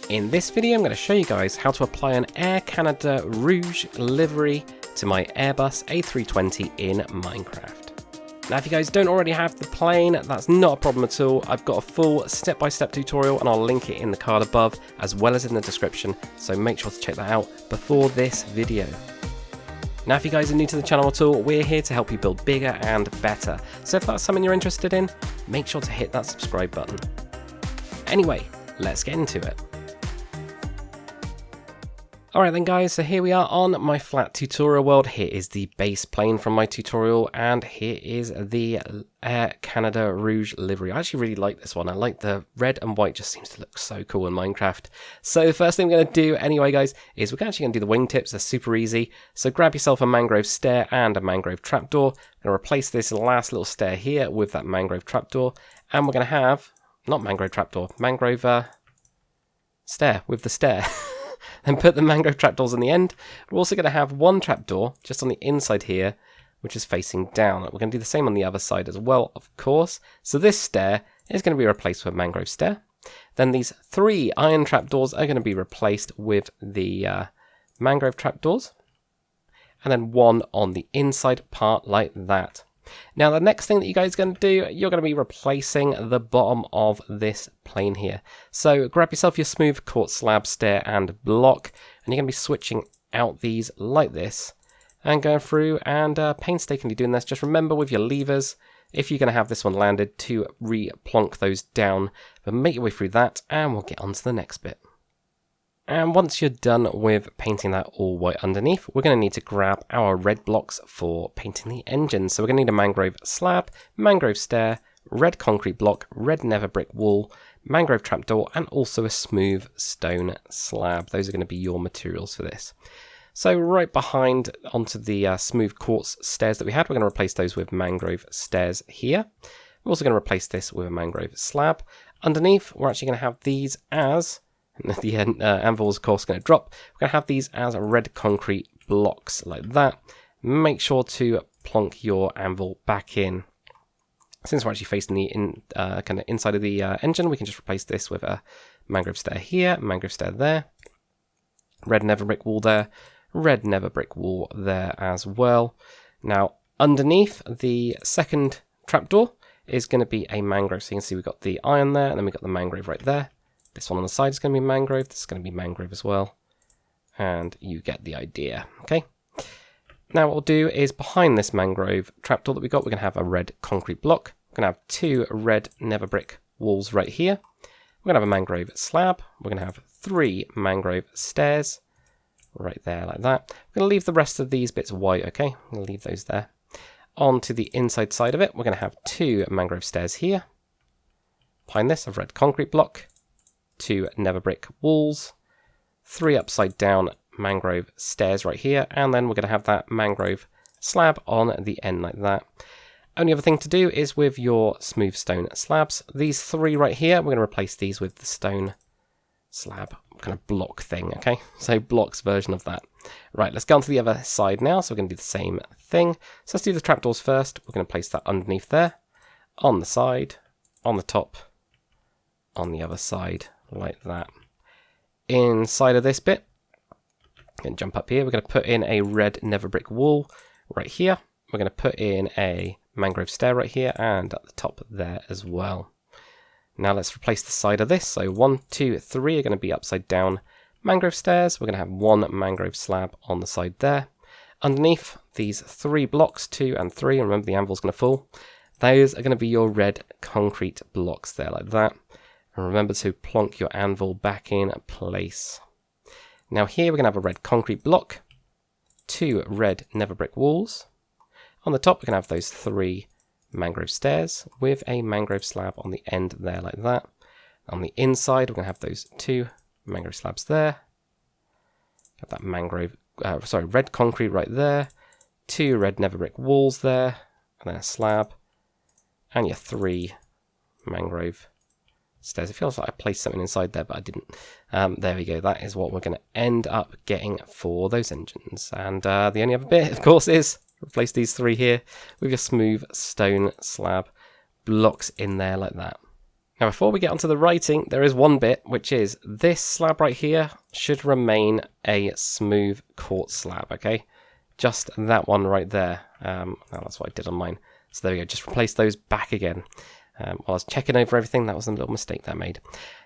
In this video I'm going to show you guys how to apply an Air Canada Rouge Livery to my Airbus A320 in Minecraft. Now if you guys don't already have the plane, that's not a problem at all. I've got a full step-by-step tutorial and I'll link it in the card above as well as in the description, so make sure to check that out before this video. Now if you guys are new to the channel at all, we're here to help you build bigger and better, so if that's something you're interested in, make sure to hit that subscribe button. Anyway, let's get into it. Alright then guys, so here we are on my flat tutorial world. Here is the base plane from my tutorial, and here is the Air Canada Rouge Livery. I actually really like this one. I like the red and white, just seems to look so cool in Minecraft. So the first thing we're going to do anyway guys, is we're actually going to do the wingtips. They're super easy. So grab yourself a mangrove stair and a mangrove trapdoor. I'm going to replace this last little stair here with that mangrove trapdoor, and we're going to have, not mangrove trapdoor, mangrove stair with the stair. Then put the mangrove trapdoors on the end. We're also going to have one trapdoor just on the inside here, which is facing down. We're going to do the same on the other side as well, of course. So this stair is going to be replaced with a mangrove stair. Then these three iron trapdoors are going to be replaced with the mangrove trapdoors. And then one on the inside part like that. Now the next thing that you guys are going to do, you're going to be replacing the bottom of this plane here. So grab yourself your smooth quartz slab, stair and block, and you're going to be switching out these like this and going through and painstakingly doing this. Just remember with your levers, if you're going to have this one landed, to re-plonk those down, but make your way through that and we'll get on to the next bit. And once you're done with painting that all white underneath, we're going to need to grab our red blocks for painting the engine. So we're going to need a mangrove slab, mangrove stair, red concrete block, red nether brick wall, mangrove trapdoor, and also a smooth stone slab. Those are going to be your materials for this. So right behind onto the smooth quartz stairs that we had, we're going to replace those with mangrove stairs here. We're also going to replace this with a mangrove slab. Underneath, we're actually going to have these as... And the anvil is of course going to drop. We're going to have these as red concrete blocks like that. Make sure to plonk your anvil back in. Since we're actually facing the kind of inside of the engine, we can just replace this with a mangrove stair here, mangrove stair there, red nether brick wall there, red nether brick wall there as well. Now underneath the second trapdoor is going to be a mangrove. So you can see we've got the iron there, and then we've got the mangrove right there. This one on the side is going to be mangrove, this is going to be mangrove as well, and you get the idea, okay? Now what we'll do is behind this mangrove trapdoor that we got, we're going to have a red concrete block. We're going to have two red nether brick walls right here. We're going to have a mangrove slab. We're going to have three mangrove stairs right there like that. We're going to leave the rest of these bits white, okay? I'm going to leave those there. On to the inside side of it, we're going to have two mangrove stairs here. Behind this, a red concrete block. Two nether brick walls, three upside down mangrove stairs right here, and then we're going to have that mangrove slab on the end like that. Only other thing to do is with your smooth stone slabs, these three right here, we're going to replace these with the stone slab kind of block thing, okay? So blocks version of that. Right, let's go on to the other side now, so we're going to do the same thing. So let's do the trapdoors first. We're going to place that underneath there, on the side, on the top, on the other side, like that. Inside of this bit, I'm going to jump up here, we're going to put in a red nether brick wall right here. We're going to put in a mangrove stair right here and at the top there as well. Now let's replace the side of this. So 1, 2, 3 are going to be upside down mangrove stairs. We're going to have one mangrove slab on the side there. Underneath these three blocks, 2 and 3, and remember the anvil's going to fall, those are going to be your red concrete blocks there like that. And remember to plonk your anvil back in place. Now here we're going to have a red concrete block, two red nether brick walls. On the top we're going to have those three mangrove stairs with a mangrove slab on the end there like that. On the inside we're going to have those two mangrove slabs there. Have that red concrete right there. Two red nether brick walls there, and then a slab. And your three mangrove stairs. It feels like I placed something inside there, but I didn't. There we go. That is what we're going to end up getting for those engines. And the only other bit, of course, is replace these three here with your smooth stone slab blocks in there like that. Now before we get onto the writing, there is one bit, which is this slab right here should remain a smooth quartz slab, okay? Just that one right there. Well, that's what I did on mine. So there we go, just replace those back again. While I was checking over everything, that was a little mistake that I made.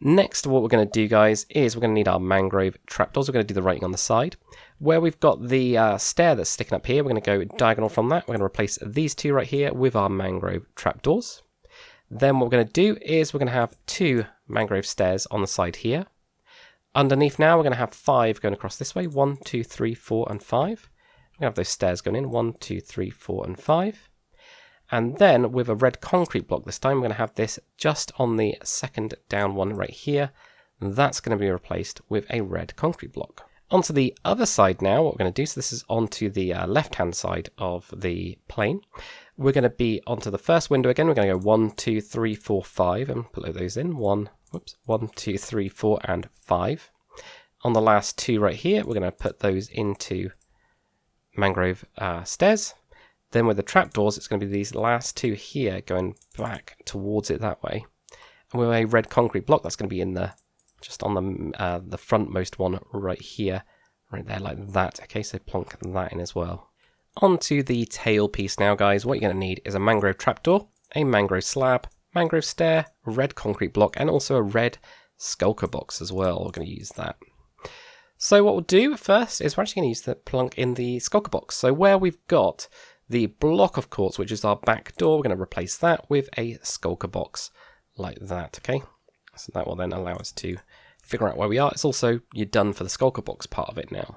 Next, what we're going to do, guys, is we're going to need our mangrove trapdoors. We're going to do the writing on the side. Where we've got the stair that's sticking up here, we're going to go diagonal from that. We're going to replace these two right here with our mangrove trapdoors. Then what we're going to do is we're going to have 2 mangrove stairs on the side here. Underneath now, we're going to have 5 going across this way. 1, 2, 3, 4, and 5. We're going to have those stairs going in. 1, 2, 3, 4, and 5. And then with a red concrete block this time, we're going to have this just on the second down one right here. That's going to be replaced with a red concrete block. Onto the other side now, what we're going to do, so this is onto the left-hand side of the plane. We're going to be onto the first window again. We're going to go 1, 2, 3, 4, 5, and put those in. 1, 2, 3, 4, and 5. On the last 2 right here, we're going to put those into mangrove stairs. Then with the trapdoors, it's going to be these last 2 here going back towards it that way. And with a red concrete block, that's going to be in just on the frontmost one right here, right there like that. Okay, so plonk that in as well. Onto the tailpiece now, guys. What you're going to need is a mangrove trapdoor, a mangrove slab, mangrove stair, red concrete block, and also a red skulker box as well. We're going to use that. So what we'll do first is we're actually going to use the plunk in the skulker box. So where we've got the block of quartz, which is our back door, we're going to replace that with a skulker box like that, okay? So that will then allow us to figure out where we are. It's also, you're done for the skulker box part of it now.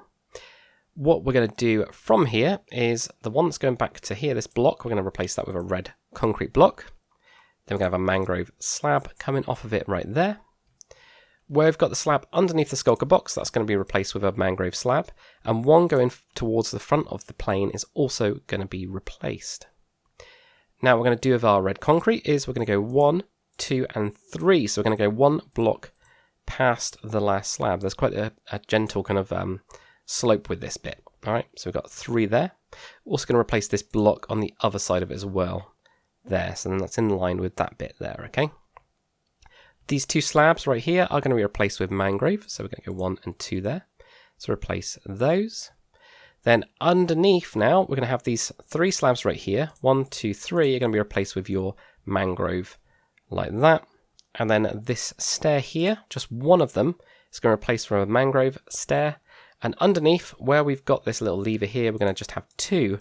What we're going to do from here is the one that's going back to here, this block, we're going to replace that with a red concrete block. Then we're going to have a mangrove slab coming off of it right there. Where we've got the slab underneath the skulker box, that's going to be replaced with a mangrove slab, and one going towards the front of the plane is also going to be replaced. Now what we're going to do with our red concrete is we're going to go 1, 2, and 3. So we're going to go 1 block past the last slab. There's quite a gentle kind of slope with this bit. All right, so we've got 3 there. Also going to replace this block on the other side of it as well. There, so then that's in line with that bit there, okay? These 2 slabs right here are going to be replaced with mangrove, so we're going to go 1 and 2 there. So replace those. Then underneath now, we're going to have these 3 slabs right here. 1, 2, 3 are going to be replaced with your mangrove like that. And then this stair here, just one of them, is going to replace with a mangrove stair. And underneath, where we've got this little lever here, we're going to just have 2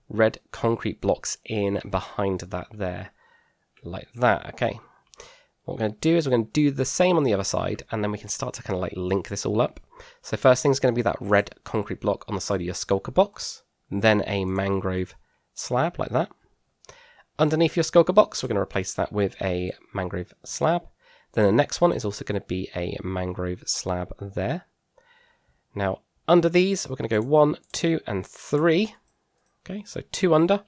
red concrete blocks in behind that there, like that, okay? What we're going to do is we're going to do the same on the other side, and then we can start to kind of like link this all up. So first thing is going to be that red concrete block on the side of your skulker box, then a mangrove slab like that. Underneath your skulker box, we're going to replace that with a mangrove slab. Then the next one is also going to be a mangrove slab there. Now under these, we're going to go 1, 2, and 3. Okay, so 2 under,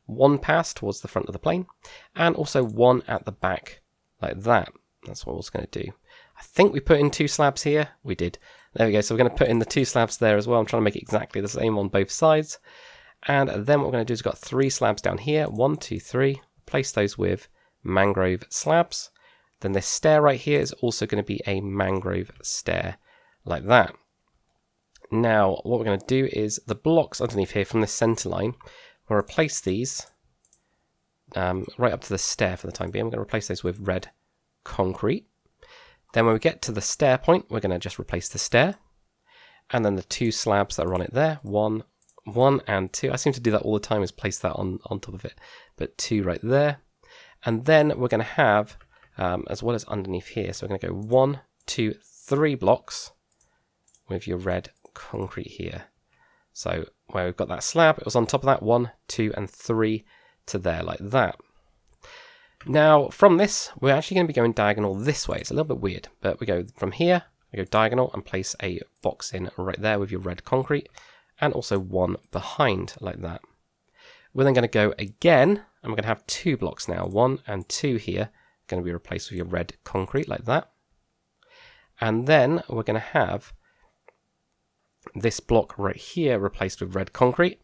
1 pass towards the front of the plane, and also 1 at the back. Like that. That's what I was going to do. I think we put in 2 slabs here. We did. There we go. So we're going to put in the 2 slabs there as well. I'm trying to make it exactly the same on both sides. And then what we're going to do is we've got 3 slabs down here. 1, 2, 3. Place those with mangrove slabs. Then this stair right here is also going to be a mangrove stair like that. Now what we're going to do is the blocks underneath here from the center line, we'll replace these right up to the stair for the time being. We're going to replace those with red concrete. Then when we get to the stair point, we're going to just replace the stair. And then the 2 slabs that are on it there, 1, and 2. I seem to do that all the time, is place that on top of it. But 2 right there. And then we're going to have, as well as underneath here, so we're going to go 1, 2, 3 blocks with your red concrete here. So where we've got that slab, it was on top of that, 1, 2, and 3 to there like that. Now from this, we're actually going to be going diagonal this way. It's a little bit weird, but we go from here, we go diagonal and place a box in right there with your red concrete, and also 1 behind like that. We're then going to go again, and we're going to have 2 blocks now, 1 and 2 here, going to be replaced with your red concrete like that. And then we're going to have this block right here replaced with red concrete,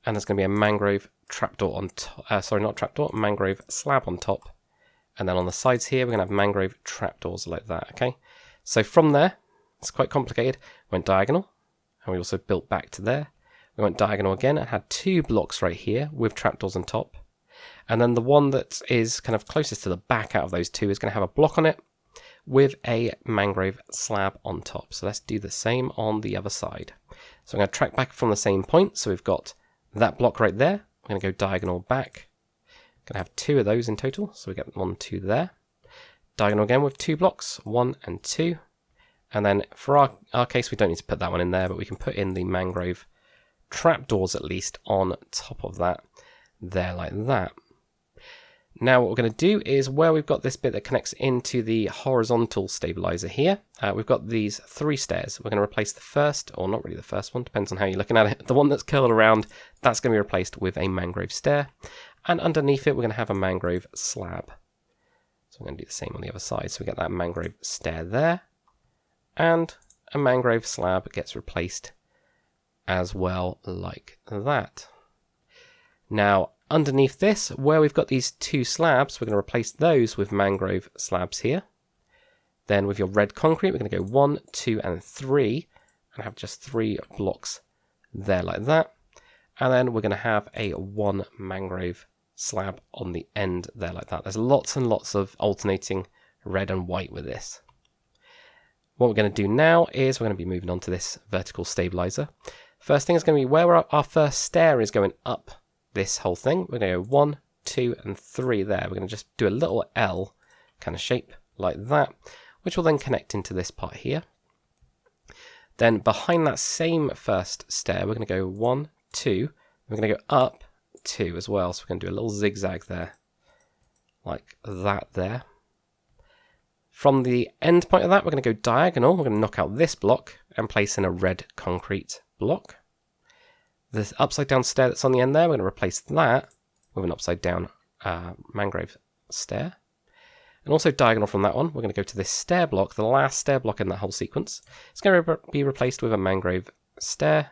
and there's going to be a mangrove trapdoor on top, mangrove slab on top, And then on the sides here, we're going to have mangrove trapdoors like that, okay? So from there, it's quite complicated. Went diagonal, and we also built back to there. We went diagonal again and had 2 blocks right here with trapdoors on top. And then the one that is kind of closest to the back out of those 2 is going to have a block on it with a mangrove slab on top. So let's do the same on the other side. So I'm going to track back from the same point. So we've got that block right there. I'm going to go diagonal back. Going to have 2 of those in total, so we get 1, 2 there. Diagonal again with 2 blocks, 1 and 2. And then for our case, we don't need to put that one in there, but we can put in the mangrove trapdoors at least on top of that, there like that. Now what we're going to do is where we've got this bit that connects into the horizontal stabilizer here, we've got these 3 stairs. We're going to replace the first, or not really the first one, depends on how you're looking at it. The one that's curled around, that's going to be replaced with a mangrove stair. And underneath it, we're going to have a mangrove slab. So we're going to do the same on the other side. So we get that mangrove stair there. And a mangrove slab gets replaced as well like that. Now, underneath this, where we've got these 2 slabs, we're going to replace those with mangrove slabs here. Then with your red concrete, we're going to go 1, 2, and 3. And have just 3 blocks there like that. And then we're going to have a 1 mangrove slab on the end there like that. There's lots and lots of alternating red and white with this. What we're going to do now is we're going to be moving on to this vertical stabilizer. First thing is going to be where our first stair is going up this whole thing. We're going to go 1, 2, and 3 there. We're going to just do a little L kind of shape like that, which will then connect into this part here. Then behind that same first stair, we're going to go 1, 2. We're going to go up 2 as well, so we're going to do a little zigzag there, like that there. From the end point of that, we're going to go diagonal. We're going to knock out this block and place in a red concrete block. This upside down stair that's on the end there, we're going to replace that with an upside down mangrove stair. And also diagonal from that one, we're going to go to this stair block, the last stair block in that whole sequence. It's going to be replaced with a mangrove stair,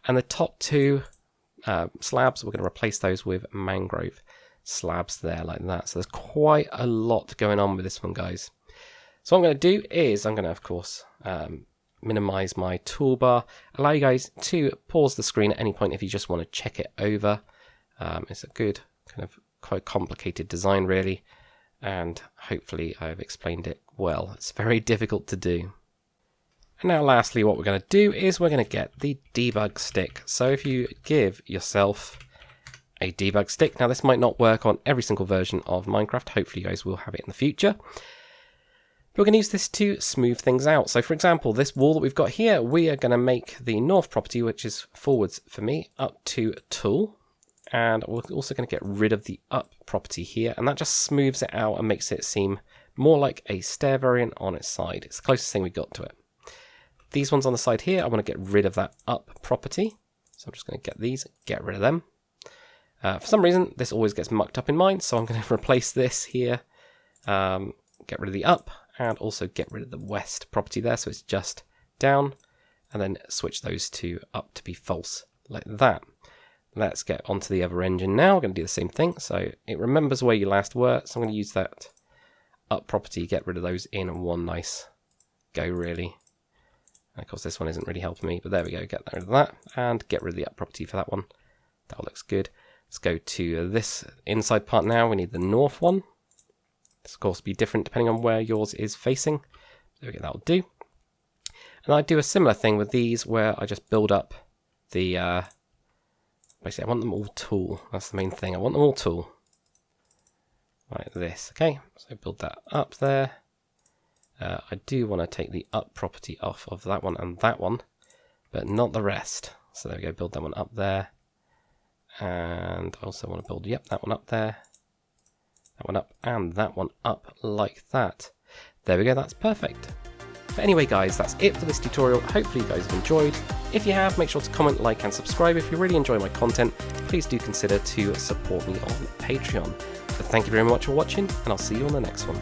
and the top 2 slabs, we're going to replace those with mangrove slabs there like that. So there's quite a lot going on with this one, guys. So what I'm going to do is I'm going to, of course, minimize my toolbar, allow you guys to pause the screen at any point if you just want to check it over. It's a good kind of quite complicated design really, and hopefully I've explained it well. It's very difficult to do. And now lastly, what we're going to do is we're going to get the debug stick. So if you give yourself a debug stick, now this might not work on every single version of Minecraft, hopefully you guys will have it in the future. But we're going to use this to smooth things out. So for example, this wall that we've got here, we are going to make the north property, which is forwards for me, up to tool. And we're also going to get rid of the up property here. And that just smooths it out and makes it seem more like a stair variant on its side. It's the closest thing we got to it. These ones on the side here, I want to get rid of that up property. So I'm just going to get these, get rid of them. For some reason, this always gets mucked up in mine. So I'm going to replace this here, get rid of the up, and also get rid of the west property there, so it's just down, and then switch those 2 up to be false, like that. Let's get onto the other engine now. We're going to do the same thing, so it remembers where you last were, so I'm going to use that up property, get rid of those in one nice go, really. And of course, this one isn't really helping me, but there we go, get rid of that, and get rid of the up property for that one. That looks good. Let's go to this inside part now. We need the north one. This, of course, be different depending on where yours is facing. There we go, that'll do. And I do a similar thing with these where I just build up the, basically I want them all tool. That's the main thing, I want them all tool. Like this, okay, so build that up there. I do want to take the up property off of that one and that one, but not the rest. So there we go, build that one up there. And I also want to build, yep, that one up there. That one up and that one up like that. There we go, that's perfect. But anyway guys, that's it for this tutorial. Hopefully you guys have enjoyed. If you have, make sure to comment, like and subscribe. If you really enjoy my content, please do consider to support me on Patreon. But thank you very much for watching, and I'll see you on the next one.